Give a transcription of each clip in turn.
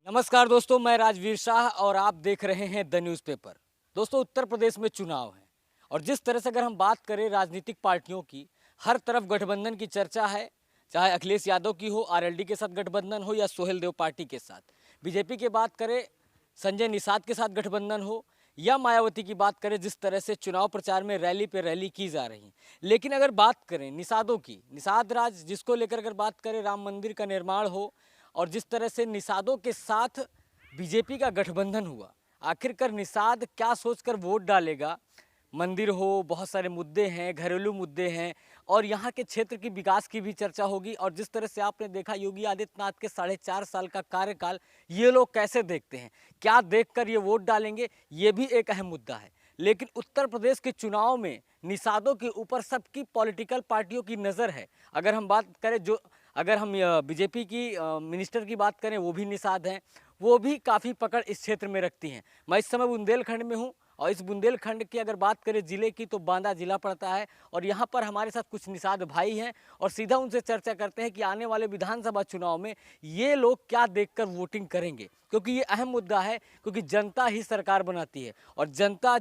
नमस्कार दोस्तों, मैं राजवीर शाह और आप देख रहे हैं द न्यूज़पेपर। दोस्तों, उत्तर प्रदेश में चुनाव है और जिस तरह से अगर हम बात करें राजनीतिक पार्टियों की, हर तरफ गठबंधन की चर्चा है। चाहे अखिलेश यादव की हो, आरएलडी के साथ गठबंधन हो या सोहेल देव पार्टी के साथ। बीजेपी की बात करें, संजय निषाद के साथ गठबंधन हो या मायावती की बात करें, जिस तरह से चुनाव प्रचार में रैली पे रैली की जा रही है। लेकिन अगर बात करें निषादों की, निषाद राज जिसको लेकर अगर बात करें, राम मंदिर का निर्माण हो और जिस तरह से निषादों के साथ बीजेपी का गठबंधन हुआ, आखिरकार निषाद क्या सोचकर वोट डालेगा। मंदिर हो, बहुत सारे मुद्दे हैं, घरेलू मुद्दे हैं और यहाँ के क्षेत्र की विकास की भी चर्चा होगी। और जिस तरह से आपने देखा योगी आदित्यनाथ के 4.5 साल का कार्यकाल, ये लोग कैसे देखते हैं, क्या देखकर ये वोट डालेंगे, ये भी एक अहम मुद्दा है। लेकिन उत्तर प्रदेश के चुनाव में निषादों के ऊपर सबकी पॉलिटिकल पार्टियों की नज़र है। अगर हम बात करें, जो अगर हम बीजेपी की मिनिस्टर की बात करें, वो भी निषाद हैं, वो भी काफ़ी पकड़ इस क्षेत्र में रखती हैं। मैं इस समय बुंदेलखंड में हूँ और इस बुंदेलखंड की अगर बात करें ज़िले की, तो बांदा ज़िला पड़ता है और यहाँ पर हमारे साथ कुछ निषाद भाई हैं और सीधा उनसे चर्चा करते हैं कि आने वाले विधानसभा चुनाव में ये लोग क्या देखकर वोटिंग करेंगे, क्योंकि ये अहम मुद्दा है। क्योंकि जनता ही सरकार बनाती है और जनता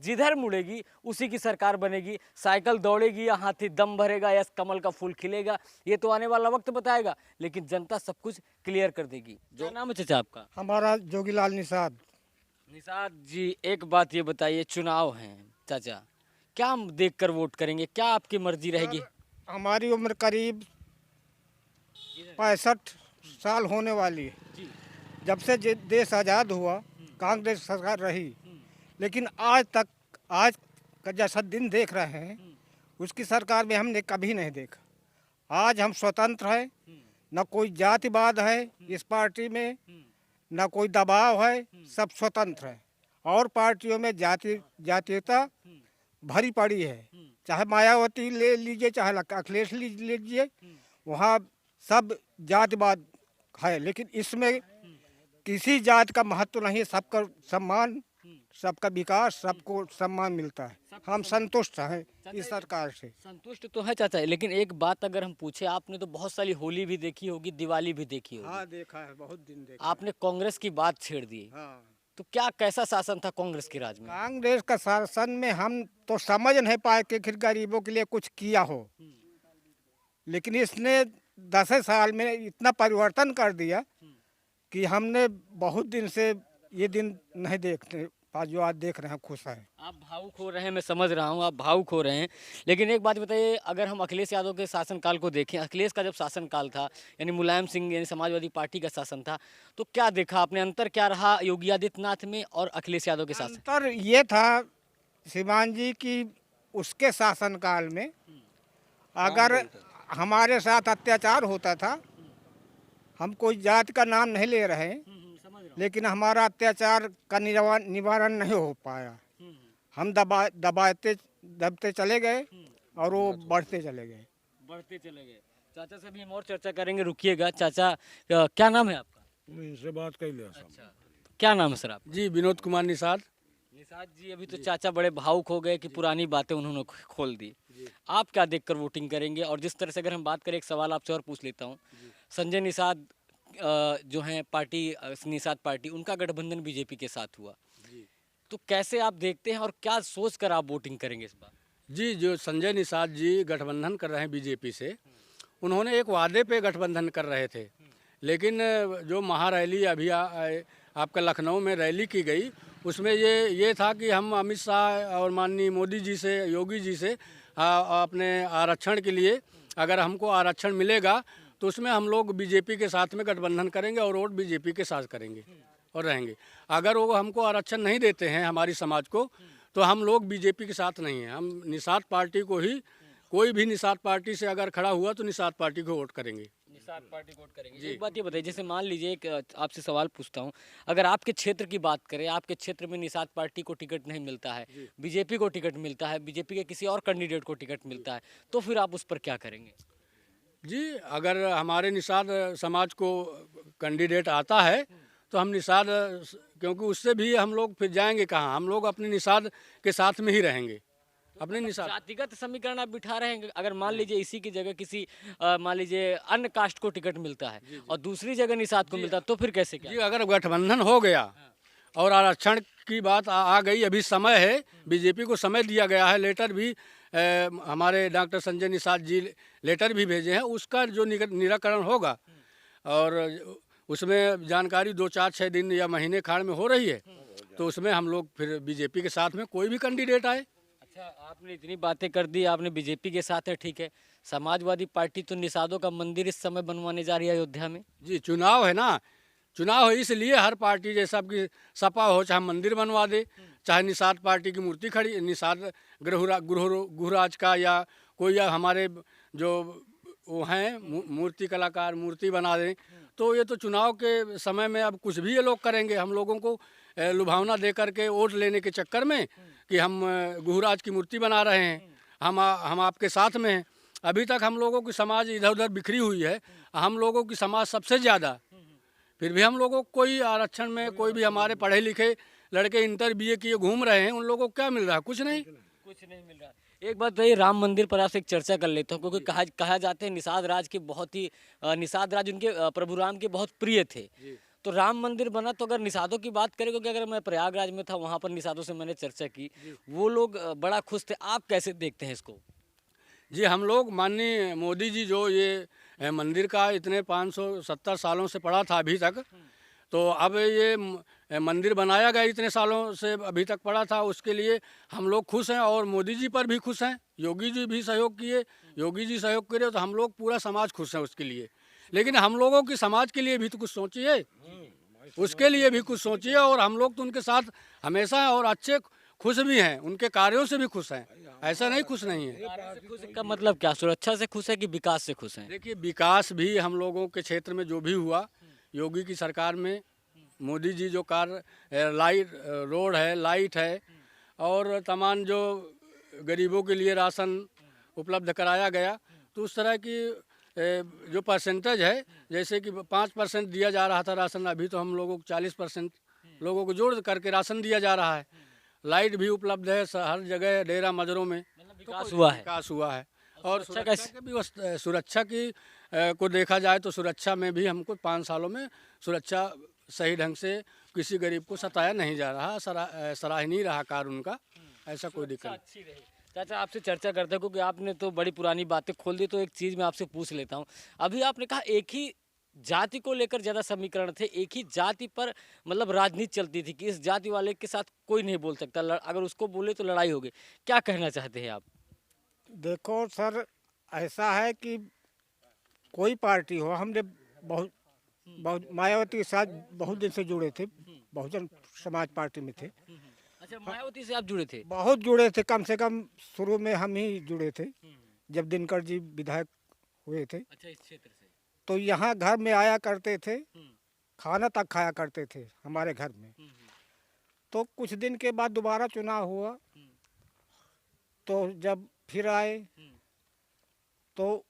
जिधर मुड़ेगी उसी की सरकार बनेगी। साइकिल दौड़ेगी या हाथी दम भरेगा या कमल का फूल खिलेगा, ये तो आने वाला वक्त बताएगा, लेकिन जनता सब कुछ क्लियर कर देगी। जो नाम है चाचा आपका? हमारा जोगीलाल निषाद। निषाद जी, एक बात ये बताइए, चुनाव हैं चाचा, क्या हम देखकर वोट करेंगे, क्या आपकी मर्जी रहेगी? हमारी उम्र करीब 65 साल होने वाली है। जी। जब से देश आज़ाद हुआ कांग्रेस सरकार रही, लेकिन आज का जैसा दिन देख रहे हैं उसकी सरकार में हमने कभी नहीं देखा। आज हम स्वतंत्र हैं, न कोई जातिवाद है इस पार्टी में, न कोई दबाव है, सब स्वतंत्र है। और पार्टियों में जातीयता भरी पड़ी है। चाहे मायावती ले लीजिए, चाहे अखिलेश लीजिए, वहाँ सब जातिवाद है। लेकिन इसमें किसी जात का महत्व नहीं, सबका सम्मान, सबका विकास, सबको सम्मान मिलता है। हम संतुष्ट हैं इस सरकार से। संतुष्ट तो है चाचा, लेकिन एक बात अगर हम पूछे, आपने तो बहुत सारी होली भी देखी होगी, दिवाली भी देखी होगी। हाँ, देखा है, बहुत दिन देखा। आपने कांग्रेस की बात छेड़ दी, हाँ, तो क्या कैसा शासन था कांग्रेस के राज में? कांग्रेस का शासन में हम तो समझ नहीं पाए कि फिर गरीबों के लिए कुछ किया हो। लेकिन इसने 10 साल में इतना परिवर्तन कर दिया कि हमने बहुत दिन से ये दिन नहीं देखते, आज जो आज देख रहे हैं खुश है। आप भावुक हो रहे हैं, मैं समझ रहा हूँ, आप भावुक हो रहे हैं। लेकिन एक बात बताइए, अगर हम अखिलेश यादव के शासनकाल को देखें, अखिलेश का जब शासनकाल था, यानी मुलायम सिंह यानी समाजवादी पार्टी का शासन था, तो क्या देखा आपने, अंतर क्या रहा योगी आदित्यनाथ में और अखिलेश यादव के शासन? अंतर ये था श्रीमान जी की उसके शासनकाल में अगर हमारे साथ अत्याचार होता था, हम कोई जात का नाम नहीं ले रहे हैं, लेकिन हमारा अत्याचार का निवारण नहीं हो पाया। हम दबते चले गए और वो बढ़ते चले गए। चाचा से भी हम और चर्चा करेंगे, रुकिएगा। चाचा, क्या नाम है आपका? इनसे बात कर लिया। अच्छा, क्या नाम है सर आपका? जी, विनोद कुमार निषाद। निषाद जी, अभी तो चाचा बड़े भावुक हो गए कि पुरानी बातें उन्होंने खोल दी। आप क्या देखकर वोटिंग करेंगे? और जिस तरह से अगर हम बात करें, एक सवाल आपसे और पूछ लेता हूँ। संजय निषाद जो हैं पार्टी, निषाद पार्टी, उनका गठबंधन बीजेपी के साथ हुआ, तो कैसे आप देखते हैं और क्या सोच कर आप वोटिंग करेंगे इस बार? जी, जो संजय निषाद जी गठबंधन कर रहे हैं बीजेपी से, उन्होंने एक वादे पे गठबंधन कर रहे थे। लेकिन जो महारैली अभी आपका लखनऊ में रैली की गई, उसमें ये था कि हम अमित शाह और माननीय मोदी जी से, योगी जी से अपने आरक्षण के लिए, अगर हमको आरक्षण मिलेगा तो उसमें हम लोग बीजेपी के साथ में गठबंधन करेंगे और वोट बीजेपी के साथ करेंगे और रहेंगे। अगर वो हमको आरक्षण नहीं देते हैं हमारी समाज को, तो हम लोग बीजेपी के साथ नहीं हैं। हम निषाद पार्टी को ही, कोई भी निषाद पार्टी से अगर खड़ा हुआ तो निषाद पार्टी को वोट करेंगे। निषाद पार्टी को वोट करेंगे। एक बात ये बताइए, जैसे मान लीजिए, एक आपसे सवाल पूछता हूँ, अगर आपके क्षेत्र की बात करें, आपके क्षेत्र में निषाद पार्टी को टिकट नहीं मिलता है, बीजेपी को टिकट मिलता है, बीजेपी के किसी और कैंडिडेट को टिकट मिलता है, तो फिर आप उस पर क्या करेंगे? जी, अगर हमारे निषाद समाज को कैंडिडेट आता है तो हम निषाद, क्योंकि उससे भी हम लोग फिर जाएंगे कहाँ, हम लोग अपने निषाद के साथ में ही रहेंगे। अपने निषाद। जातिगत समीकरण आप बिठा रहे हैं, अगर मान लीजिए इसी की जगह किसी मान लीजिए अन्य कास्ट को टिकट मिलता है और दूसरी जगह निषाद को मिलता है, तो फिर कैसे जी क्या? अगर गठबंधन हो गया और आरक्षण की बात आ गई, अभी समय है, बीजेपी को समय दिया गया है, लेटर भी हमारे डॉक्टर संजय निषाद जी लेटर भी भेजे हैं, उसका जो निराकरण होगा और उसमें जानकारी 2-4-6 दिन या महीने खाड़ में हो रही है, तो उसमें हम लोग फिर बीजेपी के साथ में कोई भी कैंडिडेट आए। अच्छा, आपने इतनी बातें कर दी, आपने बीजेपी के साथ है, ठीक है, समाजवादी पार्टी तो निषादों का मंदिर इस समय बनवाने जा रही है अयोध्या में। जी चुनाव है ना, चुनाव है इसलिए हर पार्टी जैसा कि सपा हो चाहे मंदिर बनवा दे, चाहे निषाद पार्टी की मूर्ति खड़ी, निषाद गृहराज का या कोई या हमारे जो वो हैं मूर्ति कलाकार मूर्ति बना दें, तो ये तो चुनाव के समय में अब कुछ भी ये लोग करेंगे, हम लोगों को लुभावना दे करके वोट लेने के चक्कर में कि हम गृहराज की मूर्ति बना रहे हैं, हम आपके साथ में हैं। अभी तक हम लोगों की समाज इधर उधर बिखरी हुई है, हम लोगों की समाज सबसे ज़्यादा, फिर भी हम लोगों को कोई आरक्षण में कोई भी हमारे पढ़े लिखे लड़के इंटर बीए किए घूम रहे हैं, उन लोगों को क्या मिल रहा है? कुछ नहीं मिल रहा। एक बात बताइए, राम मंदिर पर आपसे एक चर्चा कर लेता हूँ, क्योंकि कहा जाते हैं निषाद राज के बहुत ही निषाद राज उनके प्रभु राम के बहुत प्रिय थे। तो राम मंदिर बना, तो अगर निषादों की बात करें, क्योंकि अगर मैं प्रयागराज में था, वहाँ पर निषादों से मैंने चर्चा की, वो लोग बड़ा खुश थे। आप कैसे देखते हैं इसको? जी हम लोग माननीय मोदी जी जो ये मंदिर का इतने 570 सालों से पड़ा था अभी तक, तो अब ये मंदिर बनाया गया इतने सालों से अभी तक पड़ा था, उसके लिए हम लोग खुश हैं और मोदी जी पर भी खुश हैं। योगी जी भी सहयोग किए, योगी जी सहयोग करे, तो हम लोग पूरा समाज खुश है उसके लिए। लेकिन हम लोगों की समाज के लिए भी तो कुछ सोचिए, उसके लिए भी कुछ सोचिए, और हम लोग तो उनके साथ हमेशा और अच्छे खुश भी हैं, उनके कार्यों से भी खुश हैं, ऐसा नहीं खुश नहीं है। खुश का मतलब क्या, सुरक्षा से खुश है कि विकास से खुश है? देखिए विकास भी हम लोगों के क्षेत्र में जो भी हुआ योगी की सरकार में, मोदी जी जो कार्य लाइट रोड है, लाइट है, और तमाम जो गरीबों के लिए राशन उपलब्ध कराया गया, तो उस तरह की जो परसेंटेज है, जैसे कि 5% दिया जा रहा था राशन, अभी तो हम लोगों को 40% लोगों को जोड़ करके राशन दिया जा रहा है। लाइट भी उपलब्ध है हर जगह, डेरा मजरों में विकास हुआ है। विकास हुआ है। और सुरक्षा सुरक्षा की को देखा जाए तो सुरक्षा में भी हमको 5 सालों में सुरक्षा सही ढंग से किसी गरीब को सताया नहीं जा रहा, सराहनीय रहा कार्य उनका, ऐसा कोई दिक्कत नहीं। अच्छी रही। चाचा आपसे चर्चा करते हैं, क्योंकि आपने तो बड़ी पुरानी बातें खोल दी, तो एक चीज़ मैं आपसे पूछ लेता हूँ। अभी आपने कहा एक ही जाति को लेकर ज़्यादा समीकरण थे, एक ही जाति पर मतलब राजनीति चलती थी कि इस जाति वाले के साथ कोई नहीं बोल सकता, अगर उसको बोले तो लड़ाई होगी। क्या कहना चाहते हैं आप? देखो सर, ऐसा है कि कोई पार्टी हो, हमने बहुत बहुत मायावती के साथ बहुत दिन से जुड़े थे, बहुजन समाज पार्टी में थे। अच्छा, मायावती से आप जुड़े थे? बहुत जुड़े थे, कम से कम शुरू में हम ही जुड़े थे, जब दिनकर जी विधायक हुए थे। अच्छा, इस क्षेत्र से। तो यहाँ घर में आया करते थे, खाना तक खाया करते थे हमारे घर में। तो कुछ दिन के बाद दोबारा चुनाव हुआ, तो जब फिर आए तो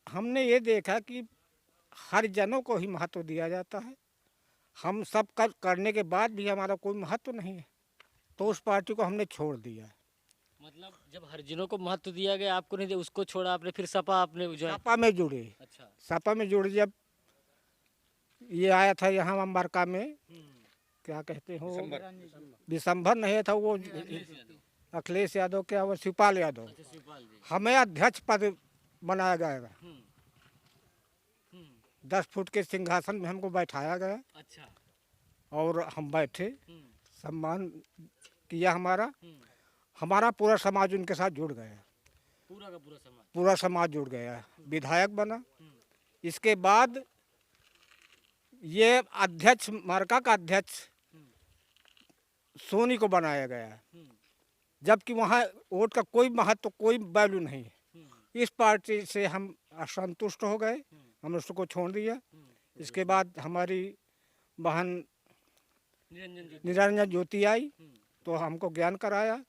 हमने ये देखा कि हर जनों को ही महत्व दिया जाता है, हम सब करने के बाद भी हमारा कोई महत्व नहीं है, तो उस पार्टी को हमने छोड़ दिया है। मतलब जब हरिजनों को महत्व दिया गया, आपको नहीं दिया, उसको छोड़ा आपने, फिर सपा आपने ज्वाइन। सपा में जुड़े। अच्छा। सपा में जुड़े जब ये आया था यहाँ अमरका में, क्या कहते हो, दिसंबर नहीं था वो, अखिलेश यादव क्या वो शिवपाल यादव, हमें अध्यक्ष पद बनाया गया। 10 फुट के सिंहासन में हमको बैठाया गया। अच्छा। और हम बैठे, सम्मान किया हमारा, हमारा पूरा समाज उनके साथ जुड़ गया, पूरा का पूरा समाज, पूरा समाज जुड़ गया, विधायक बना। इसके बाद ये अध्यक्ष, मार्का का अध्यक्ष सोनी को बनाया गया, जबकि वहाँ वोट का कोई महत्व, कोई वैल्यू नहीं है। इस पार्टी से हम असंतुष्ट हो गए, हमने उसको छोड़ दिया। इसके बाद हमारी बहन निरंजन ज्योति आई, तो हमको ज्ञान कराया,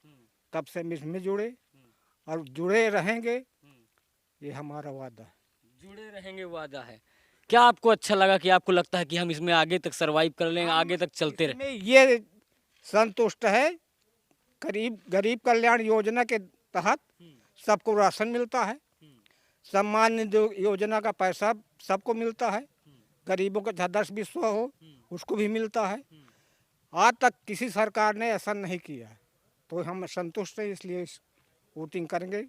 तब से हम इसमें जुड़े और जुड़े रहेंगे, ये हमारा वादा है। जुड़े रहेंगे वादा है। क्या आपको अच्छा लगा कि आपको लगता है कि हम इसमें आगे तक सरवाइव कर लेंगे, आगे तक चलते रहे? ये संतुष्ट है, गरीब कल्याण योजना के तहत सबको राशन मिलता है, सम्मान निधि योजना का पैसा सबको मिलता है, गरीबों का 10-20 सौ हो उसको भी मिलता है। आज तक किसी सरकार ने ऐसा नहीं किया है, तो हम संतुष्ट हैं, इसलिए वोटिंग करेंगे।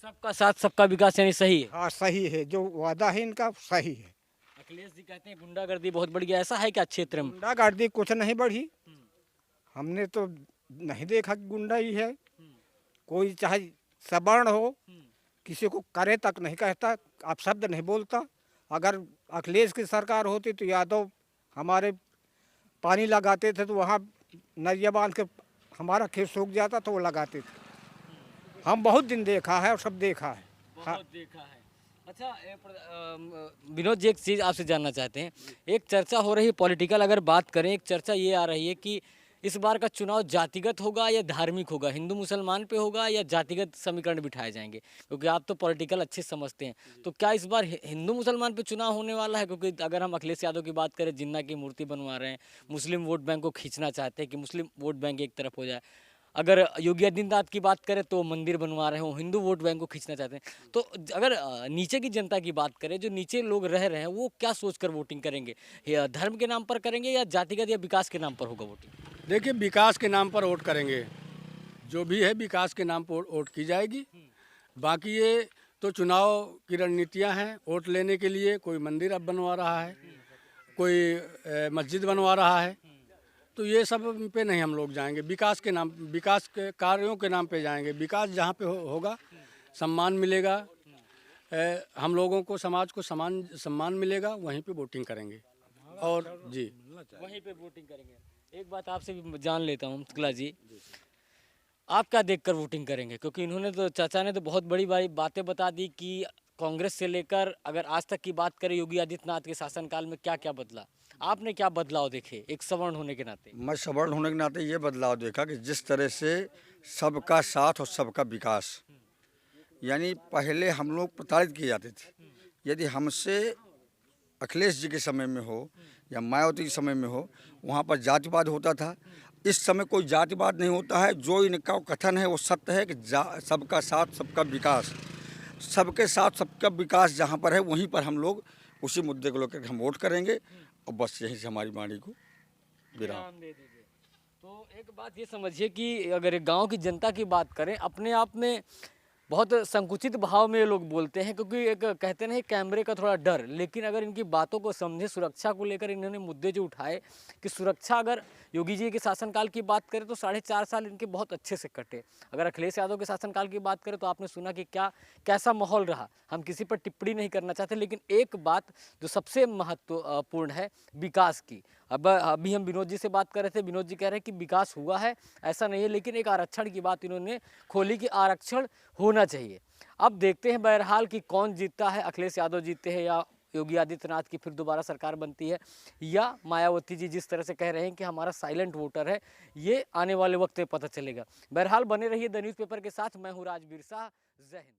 सबका साथ सबका विकास यानी सही है। हाँ सही है, जो वादा है इनका सही है। अखिलेश जी कहते हैं गुंडागर्दी बहुत बढ़ गया, ऐसा है क्या क्षेत्र में? गुंडागर्दी कुछ नहीं बढ़ी, हमने तो नहीं देखा कि गुंडा ही है। कोई चाहे सवर्ण हो, किसी को करे तक नहीं कहता, आप शब्द नहीं बोलता। अगर अखिलेश की सरकार होती तो यादव हमारे पानी लगाते थे तो वहाँ नदिया बांध के हमारा खेत सूख जाता तो वो लगाते थे। हम बहुत दिन देखा है और सब देखा है। बहुत देखा है। अच्छा विनोद जी, एक चीज़ आपसे जानना चाहते हैं। एक चर्चा हो रही है पॉलिटिकल, अगर बात करें, एक चर्चा ये आ रही है कि इस बार का चुनाव जातिगत होगा या धार्मिक होगा, हिंदू मुसलमान पे होगा या जातिगत समीकरण बिठाए जाएंगे, क्योंकि आप तो पॉलिटिकल अच्छे समझते हैं। तो क्या इस बार हिंदू मुसलमान पे चुनाव होने वाला है? क्योंकि अगर हम अखिलेश यादव की बात करें, जिन्ना की मूर्ति बनवा रहे हैं, मुस्लिम वोट बैंक को खींचना चाहते हैं कि मुस्लिम वोट बैंक एक तरफ हो जाए। अगर योगी आदित्यनाथ की बात करें तो मंदिर बनवा रहे हो, हिंदू वोट बैंक को खींचना चाहते हैं। तो अगर नीचे की जनता की बात करें, जो नीचे लोग रह रहे हैं, वो क्या सोचकर वोटिंग करेंगे? या धर्म के नाम पर करेंगे या जातिगत या विकास के नाम पर होगा वोटिंग? देखिए, विकास के नाम पर वोट करेंगे, जो भी है विकास के नाम पर वोट की जाएगी। बाकी ये तो चुनाव की रणनीतियाँ हैं, वोट लेने के लिए कोई मंदिर अब बनवा रहा है, कोई मस्जिद बनवा रहा है, तो ये सब पे नहीं हम लोग जाएंगे। विकास के नाम, विकास के कार्यों के नाम पे जाएंगे। विकास जहाँ पे होगा, सम्मान मिलेगा, हम लोगों को, समाज को सम्मान मिलेगा, वहीं पे वोटिंग करेंगे। और जी वहीं पे वोटिंग करेंगे। एक बात आपसे भी जान लेता हूँ शुक्ला जी, आप क्या देखकर वोटिंग करेंगे? क्योंकि इन्होंने तो, चाचा ने तो बहुत बड़ी बड़ी बातें बता दी कि कांग्रेस से लेकर अगर आज तक की बात करें योगी आदित्यनाथ के शासनकाल में क्या क्या बदला, आपने क्या बदलाव देखे एक सवर्ण होने के नाते? मैं सवर्ण होने के नाते ये बदलाव देखा कि जिस तरह से सबका साथ और सबका विकास, यानी पहले हम लोग प्रताड़ित किए जाते थे। यदि हमसे अखिलेश जी के समय में हो या मायावती के समय में हो, वहाँ पर जातिवाद होता था। इस समय कोई जातिवाद नहीं होता है। जो इनका कथन है वो सत्य है कि सबका साथ सबका विकास, सबके साथ सबका विकास जहाँ पर है वहीं पर हम लोग उसी मुद्दे को लेकर हम वोट करेंगे। और बस यहीं से हमारी वाणी को विराम दे दीजिए। तो एक बात ये समझिए कि अगर एक गांव की जनता की बात करें, अपने आप में बहुत संकुचित भाव में ये लोग बोलते हैं, क्योंकि एक कहते नहीं कैमरे का थोड़ा डर। लेकिन अगर इनकी बातों को समझे, सुरक्षा को लेकर इन्होंने मुद्दे जो उठाए कि सुरक्षा, अगर योगी जी के शासनकाल की बात करें तो 4.5 साल इनके बहुत अच्छे से कटे। अगर अखिलेश यादव के शासनकाल की बात करें तो आपने सुना कि कैसा माहौल रहा। हम किसी पर टिप्पणी नहीं करना चाहते, लेकिन एक बात जो सबसे महत्वपूर्ण है, विकास की। अब अभी हम विनोद जी से बात कर रहे थे, विनोद जी कह रहे हैं कि विकास हुआ है, ऐसा नहीं है, लेकिन एक आरक्षण की बात इन्होंने खोली कि आरक्षण होना चाहिए। अब देखते हैं बहरहाल कि कौन जीतता है, अखिलेश यादव जीतते हैं या योगी आदित्यनाथ की फिर दोबारा सरकार बनती है, या मायावती जी जिस तरह से कह रहे हैं कि हमारा साइलेंट वोटर है, ये आने वाले वक्त में पता चलेगा। बहरहाल बने रहिए द न्यूज़पेपर के साथ। मैं हूँ राजवीर शाह। जय हिंद।